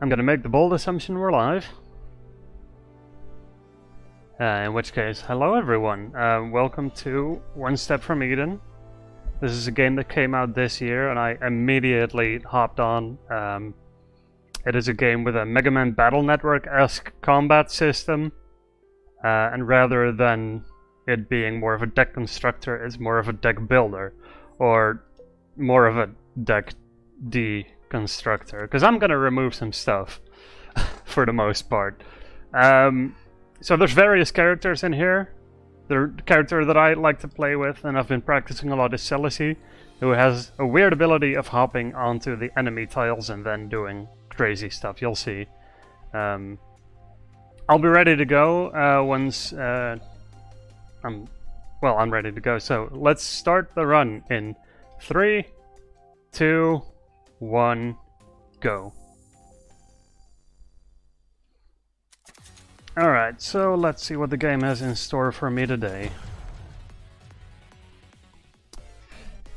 I'm gonna make the bold assumption we're live. In which case, hello everyone. Welcome to One Step from Eden. This is a game that came out this year and I immediately hopped on. It is a game with a Mega Man Battle Network-esque combat system. And rather than it being more of a deck constructor, it's more of a deck builder. Or more of a deck deconstructor. Because I'm gonna remove some stuff for the most part. So there's various characters in here. The character that I like to play with, and I've been practicing a lot, is Seedless, who has a weird ability of hopping onto the enemy tiles and then doing crazy stuff. You'll see. I'll be ready to go once I'm ready to go. So let's start the run in 3, 2, 1, go. Alright, so let's see what the game has in store for me today.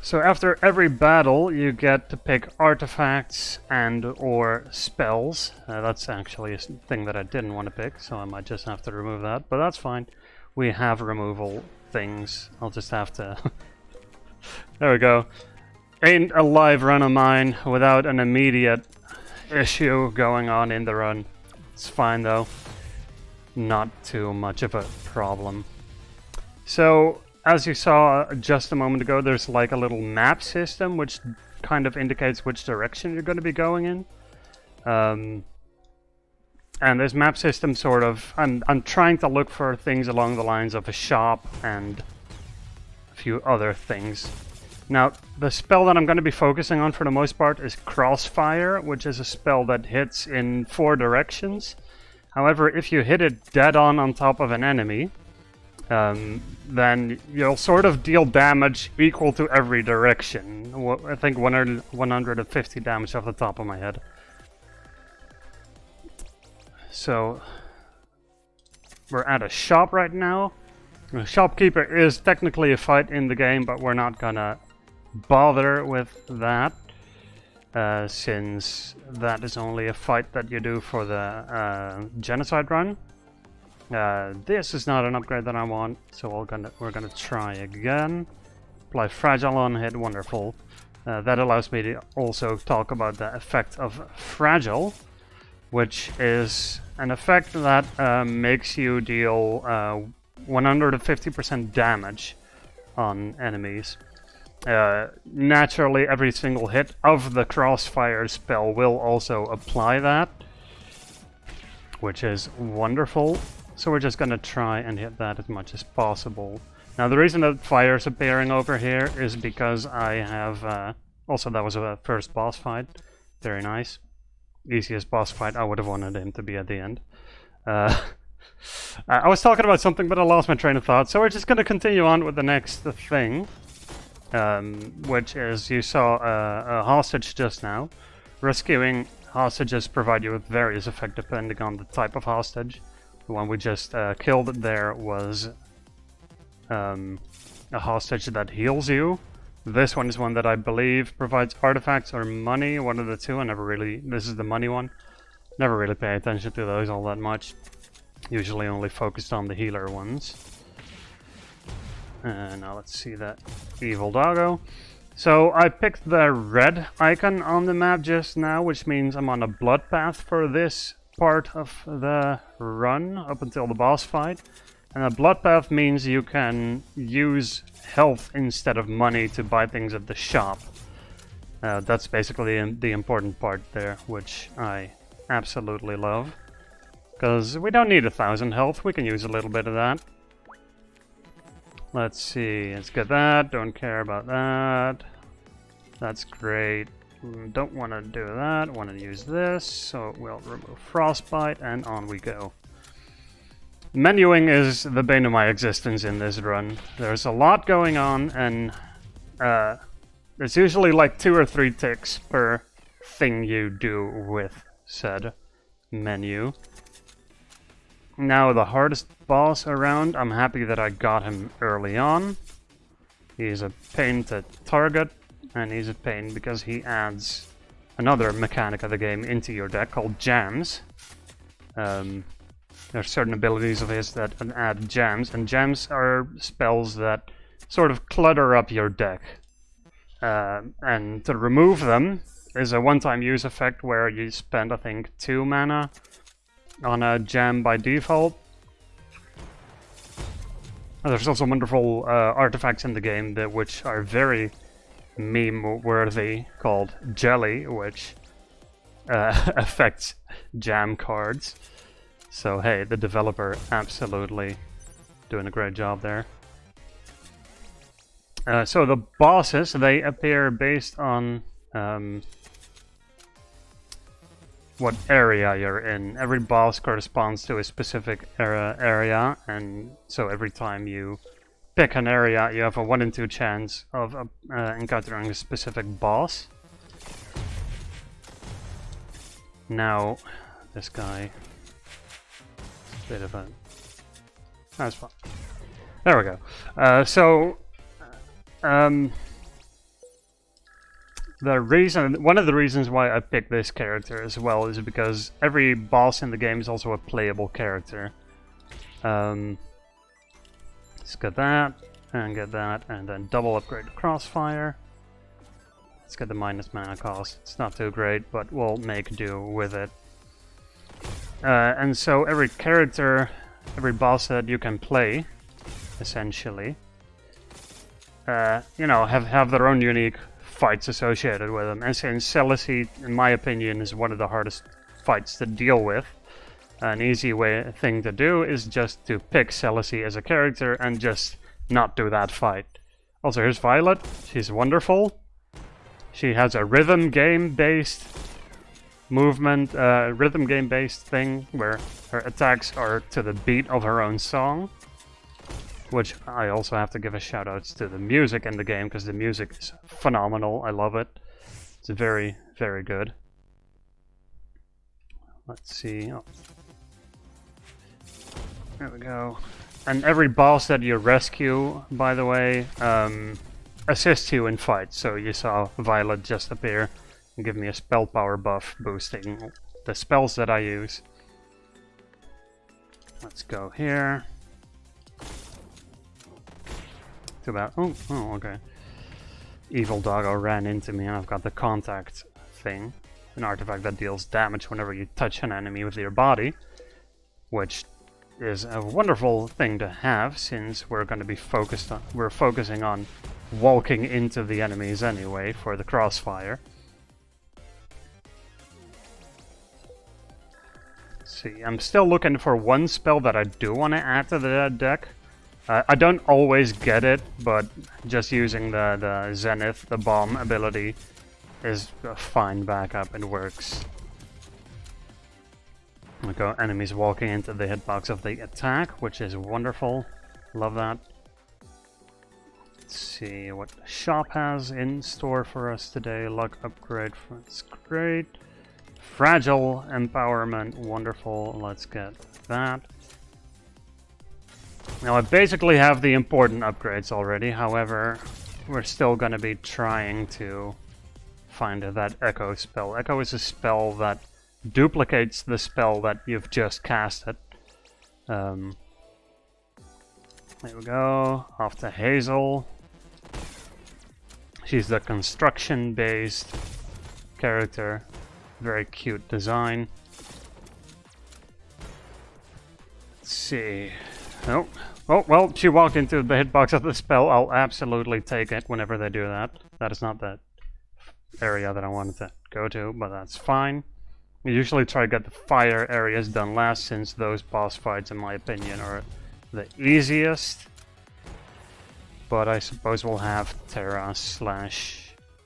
So after every battle you get to pick artifacts and or spells. That's actually a thing that I didn't want to pick, so I might just have to remove that, but that's fine. We have removal things. I'll just have to... There we go. Ain't a live run of mine without an immediate issue going on in the run. It's fine though. Not too much of a problem. So, as you saw just a moment ago, there's like a little map system which kind of indicates which direction you're going to be going in. And this map system sort of... I'm trying to look for things along the lines of a shop and a few other things. Now, the spell that I'm going to be focusing on for the most part is Crossfire, which is a spell that hits in 4 directions. However, if you hit it dead on top of an enemy, then you'll sort of deal damage equal to every direction. I think 150 damage off the top of my head. So, we're at a shop right now. The shopkeeper is technically a fight in the game, but we're not gonna bother with that. Since that is only a fight that you do for the genocide run. This is not an upgrade that I want, so we're gonna try again. Apply fragile on hit, wonderful. That allows me to also talk about the effect of fragile, which is an effect that makes you deal 150% damage on enemies. Naturally, every single hit of the Crossfire spell will also apply that, which is wonderful. So we're just gonna try and hit that as much as possible. Now the reason that fire is appearing over here is because I have... also, that was a first boss fight. Very nice. Easiest boss fight. I would have wanted him to be at the end. I was talking about something, but I lost my train of thought. So we're just gonna continue on with the next thing. Which is, you saw a hostage just now. Rescuing hostages provide you with various effects depending on the type of hostage. The one we just killed there was a hostage that heals you. This one is one that I believe provides artifacts or money, one of the two. This is the money one. Never really pay attention to those all that much. Usually only focused on the healer ones. Now let's see that evil doggo. So I picked the red icon on the map just now, which means I'm on a blood path for this part of the run up until the boss fight. And a blood path means you can use health instead of money to buy things at the shop. That's basically the important part there, which I absolutely love. Because we don't need 1,000 health, we can use a little bit of that. Let's see, let's get that, don't care about that. That's great. Don't want to do that, want to use this, so we'll remove Frostbite and on we go. Menuing is the bane of my existence in this run. There's a lot going on and there's usually like 2 or 3 ticks per thing you do with said menu. Now the hardest boss around, I'm happy that I got him early on. He's a pain to target, and he's a pain because he adds another mechanic of the game into your deck called jams. There are certain abilities of his that add jams, and jams are spells that sort of clutter up your deck. And to remove them is a one-time use effect where you spend, I think, 2 mana on a jam by default. And there's also wonderful artifacts in the game which are very meme-worthy, called Jelly, which affects jam cards. So hey, the developer absolutely doing a great job there. So the bosses, they appear based on what area you're in. Every boss corresponds to a specific area, and so every time you pick an area, you have a 1 in 2 chance of encountering a specific boss. Now, this guy, bit of a... That's fine. There we go. One of the reasons why I picked this character as well is because every boss in the game is also a playable character. Let's get that, and then double upgrade the crossfire. Let's get the minus mana cost. It's not too great, but we'll make do with it. And so every character, every boss that you can play, essentially, you know, have their own unique fights associated with them. And since Seedless, in my opinion, is one of the hardest fights to deal with, an easy thing to do is just to pick Seedless as a character and just not do that fight. Also, here's Violet. She's wonderful. She has a rhythm game-based movement, rhythm game-based thing where her attacks are to the beat of her own song. Which I also have to give a shout out to the music in the game, because the music is phenomenal. I love it. It's very, very good. Let's see. Oh. There we go. And every boss that you rescue, by the way, assists you in fights. So you saw Violet just appear and give me a spell power buff, boosting the spells that I use. Let's go here. Too bad. Oh, okay. Evil Doggo ran into me, and I've got the contact thing. An artifact that deals damage whenever you touch an enemy with your body. Which is a wonderful thing to have, since we're going to be focusing on walking into the enemies anyway for the crossfire. Let's see, I'm still looking for one spell that I do want to add to the deck. I don't always get it, but just using the Zenith, the bomb ability, is a fine backup. It works. We go enemies walking into the hitbox of the attack, which is wonderful. Love that. Let's see what the shop has in store for us today. Luck upgrade, that's great. Fragile empowerment, wonderful. Let's get that. Now I basically have the important upgrades already, however, we're still going to be trying to find that Echo spell. Echo is a spell that duplicates the spell that you've just casted. There we go, off to Hazel. She's the construction-based character, very cute design. Let's see... Oh, well, she walked into the hitbox of the spell. I'll absolutely take it whenever they do that. That is not the area that I wanted to go to, but that's fine. We usually try to get the fire areas done last, since those boss fights, in my opinion, are the easiest. But I suppose we'll have Terra /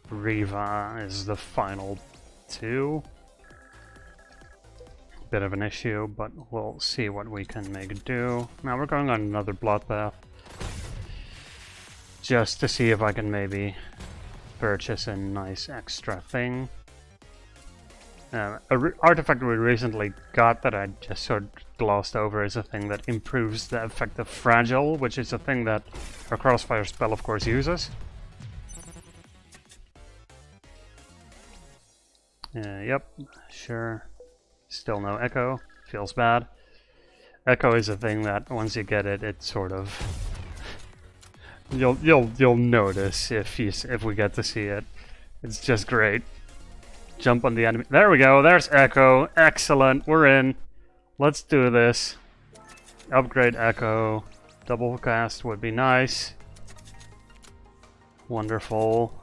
Riva as the final 2. Bit of an issue, but we'll see what we can make do. Now we're going on another bloodbath, just to see if I can maybe purchase a nice extra thing. An artifact we recently got that I just sort of glossed over is a thing that improves the effect of Fragile, which is a thing that our crossfire spell of course uses. Yep, sure. Still no echo. Feels bad. Echo is a thing that once you get it, it sort of you'll notice if we get to see it. It's just great. Jump on the enemy. There we go. There's echo. Excellent. We're in. Let's do this. Upgrade echo. Double cast would be nice. Wonderful.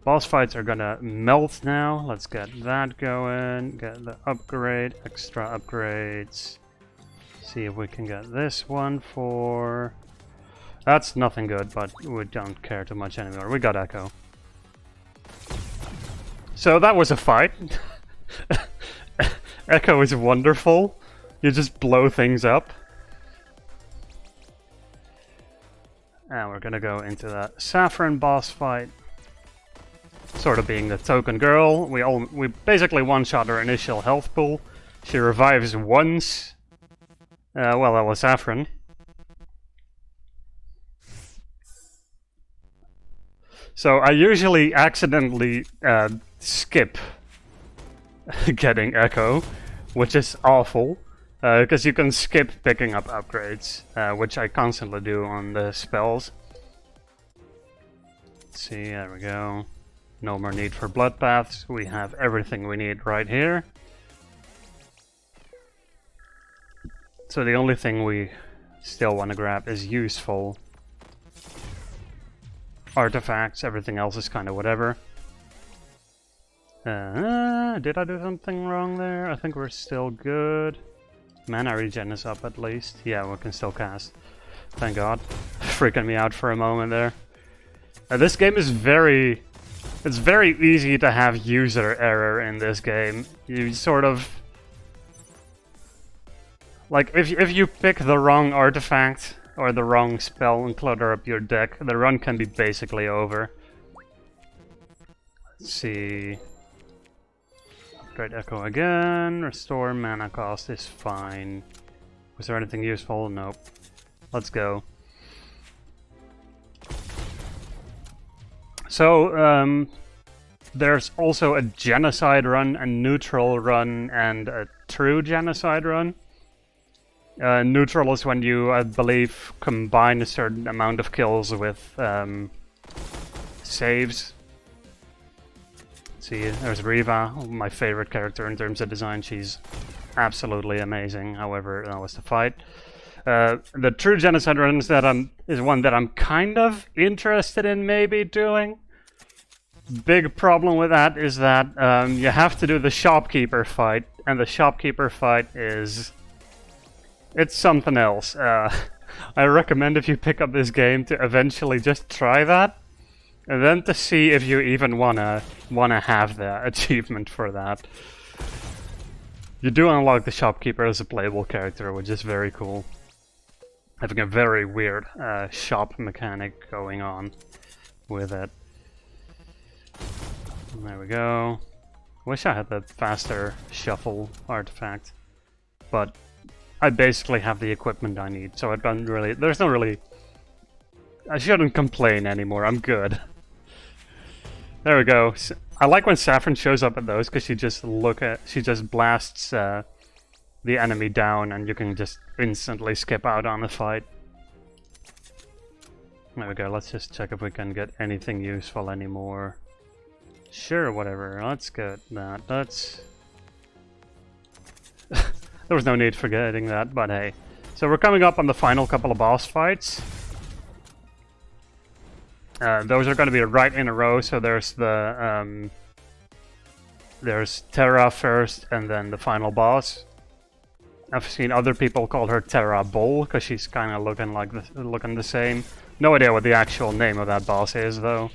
Boss fights are gonna melt now. Let's get that going. Get the upgrade. Extra upgrades. See if we can get this one for... That's nothing good, but we don't care too much anymore. We got echo. So that was a fight. Echo is wonderful. You just blow things up. And we're gonna go into that Saffron boss fight. Sort of being the token girl. We basically one-shot her initial health pool. She revives once. Well, that was Saffron. So I usually accidentally skip getting echo, which is awful. Because you can skip picking up upgrades, which I constantly do on the spells. Let's see, there we go. No more need for blood baths. We have everything we need right here. So the only thing we still want to grab is useful artifacts. Everything else is kind of whatever. Did I do something wrong there? I think we're still good. Mana regen is up at least. Yeah, we can still cast. Thank God. Freaking me out for a moment there. This game is very... It's very easy to have user error in this game. You sort of... Like, if you pick the wrong artifact or the wrong spell and clutter up your deck, the run can be basically over. Let's see... Upgrade echo again. Restore mana cost is fine. Was there anything useful? Nope. Let's go. So, there's also a genocide run, a neutral run, and a true genocide run. Neutral is when you, I believe, combine a certain amount of kills with saves. See, there's Riva, my favorite character in terms of design. She's absolutely amazing. However, that was the fight. The true genocide run is one that I'm kind of interested in maybe doing. Big problem with that is that you have to do the shopkeeper fight, and the shopkeeper fight is... It's something else. I recommend if you pick up this game to eventually just try that. And then to see if you even wanna have the achievement for that. You do unlock the shopkeeper as a playable character, which is very cool. Having a very weird shop mechanic going on with it. There we go. Wish I had the faster shuffle artifact, but I basically have the equipment I need, so I don't really. There's no really. I shouldn't complain anymore. I'm good. There we go. I like when Saffron shows up at those because she just blasts the enemy down, and you can just instantly skip out on the fight. There we go. Let's just check if we can get anything useful anymore. Sure, whatever. Let's get that. That's. There was no need for getting that, but hey. So we're coming up on the final couple of boss fights. Those are going to be right in a row, so there's the there's Terra first, and then the final boss. I've seen other people call her Terra Bull because she's kind of looking the same. No idea what the actual name of that boss is, though.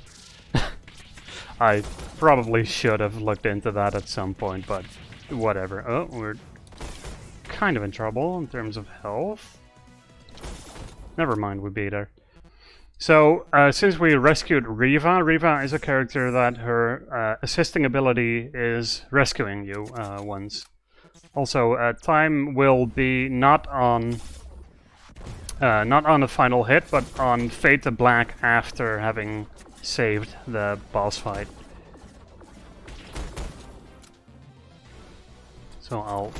I probably should have looked into that at some point, but whatever. Oh, we're kind of in trouble in terms of health. Never mind, we beat her. So, since we rescued Riva, Riva is a character that her assisting ability is rescuing you once. Also, time will be not on the final hit, but on Fade to Black after having saved the boss fight. so I'll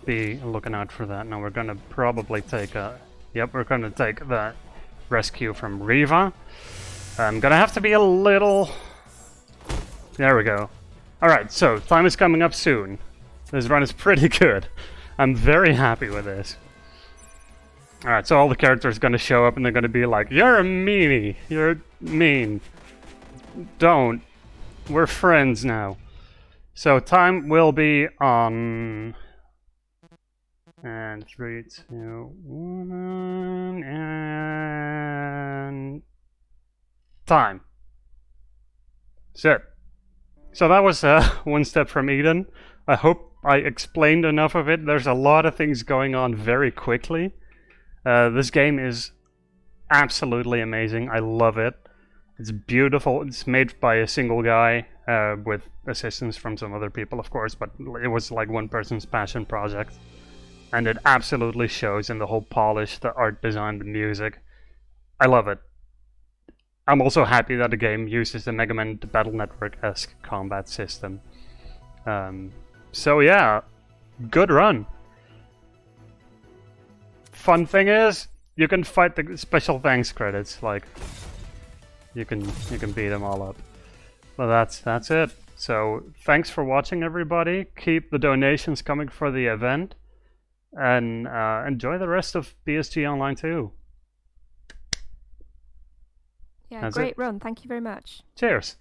be looking out for that. Now we're gonna probably take a... Yep, we're gonna take that rescue from Riva. I'm gonna have to be a little... There we go. Alright, so time is coming up soon. This run is pretty good. I'm very happy with this. Alright, so all the characters are gonna show up and they're gonna be like, "You're a meanie! You're mean. Don't. We're friends now." So time will be on... And 3, 2, 1, and... Time. So that was One Step from Eden. I hope I explained enough of it. There's a lot of things going on very quickly. This game is absolutely amazing. I love it. It's beautiful. It's made by a single guy with assistance from some other people, of course, but it was like one person's passion project. And it absolutely shows in the whole polish, the art design, the music. I love it. I'm also happy that the game uses the Mega Man Battle Network-esque combat system. So yeah, good run. Fun thing is, you can fight the special thanks credits. Like, you can beat them all up. Well, that's it. So thanks for watching, everybody. Keep the donations coming for the event. And enjoy the rest of BSG Online too. Yeah, great run. Thank you very much. Cheers.